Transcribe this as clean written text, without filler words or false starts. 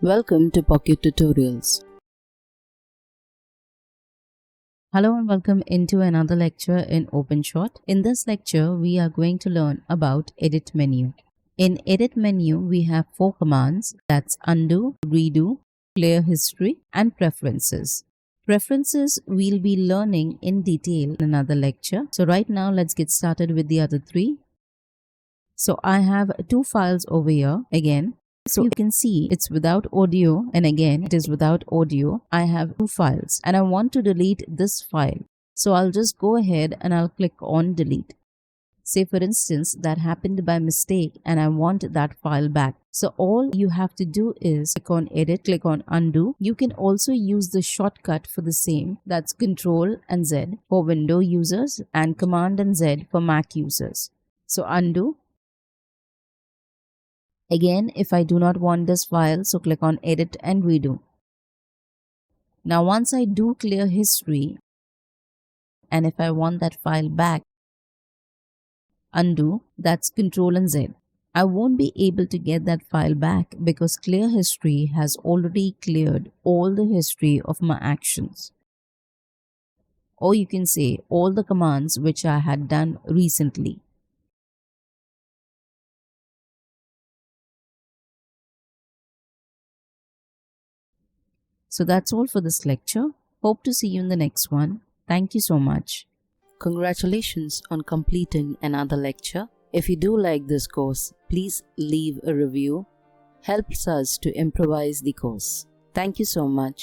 Welcome to Pocket Tutorials. Hello and welcome into another lecture in OpenShot. In this lecture, we are going to learn about Edit menu. In Edit menu, we have 4 commands, that's undo, redo, clear history, and preferences. Preferences we'll be learning in detail in another lecture. So right now, let's get started with the other 3. So I have 2 files over here again. So you can see it's without audio, and again it is without audio. I have 2 files and I want to delete this file. So I'll just go ahead and I'll click on delete. Say for instance that happened by mistake and I want that file back. So all you have to do is click on edit, click on undo. You can also use the shortcut for the same, that's Ctrl and Z for Window users and Command and Z for Mac users. So undo. Again, if I do not want this file, so click on edit and redo. Now once I do clear history, and if I want that file back, undo, that's Ctrl and Z. I won't be able to get that file back because clear history has already cleared all the history of my actions. Or you can say all the commands which I had done recently. So that's all for this lecture. Hope to see you in the next one. Thank you so much. Congratulations on completing another lecture. If you do like this course, please leave a review. Helps us to improvise the course. Thank you so much.